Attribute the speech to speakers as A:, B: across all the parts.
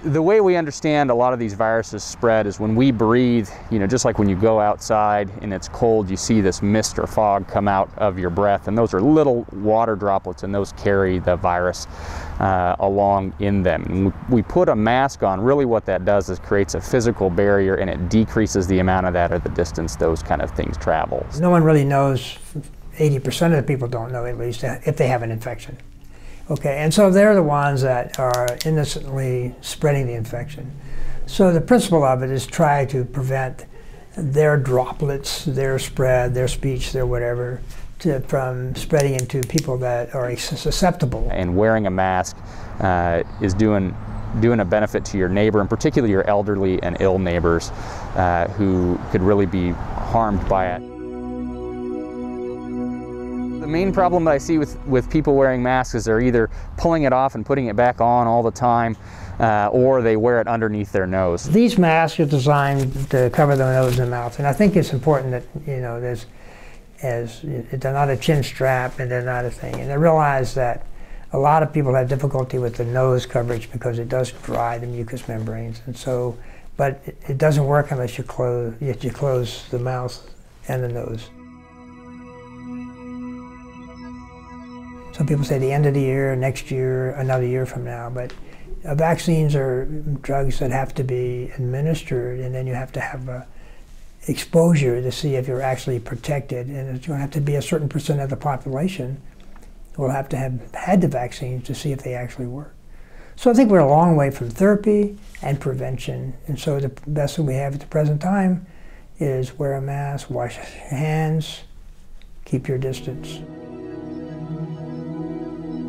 A: the way we understand a lot of these viruses spread is when we breathe, you know, just like when you go outside and it's cold, you see this mist or fog come out of your breath, and those are little water droplets, and those carry the virus along in them. And we put a mask on. Really what that does is creates a physical barrier, and it decreases the amount of that or the distance those kind of things travel.
B: No one really knows, 80% of the people don't know at least, if they have an infection. Okay, and so they're the ones that are innocently spreading the infection. So the principle of it is try to prevent their droplets, their spread, their speech, their whatever, from spreading into people that are susceptible.
A: And wearing a mask is doing a benefit to your neighbor, and particularly your elderly and ill neighbors who could really be harmed by it. The main problem that I see with people wearing masks is they're either pulling it off and putting it back on all the time, or they wear it underneath their nose.
B: These masks are designed to cover the nose and mouth, and I think it's important that, you know, they're not a chin strap and they're not a thing. And I realize that a lot of people have difficulty with the nose coverage because it does dry the mucous membranes, and so, but it doesn't work unless you close the mouth and the nose. Some people say the end of the year, next year, another year from now, but vaccines are drugs that have to be administered, and then you have to have exposure to see if you're actually protected, and it's going to have to be a certain percent of the population will have to have had the vaccines to see if they actually work. So I think we're a long way from therapy and prevention, and so the best thing we have at the present time is wear a mask, wash your hands, keep your distance.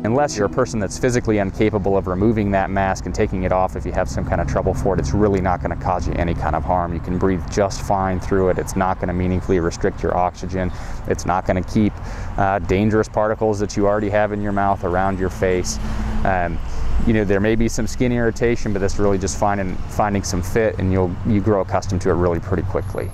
A: Unless you're a person that's physically incapable of removing that mask and taking it off if you have some kind of trouble for it, it's really not going to cause you any kind of harm. You can breathe just fine through it. It's not going to meaningfully restrict your oxygen. It's not going to keep dangerous particles that you already have in your mouth around your face. You know, there may be some skin irritation, but that's really just finding some fit, and you grow accustomed to it really pretty quickly.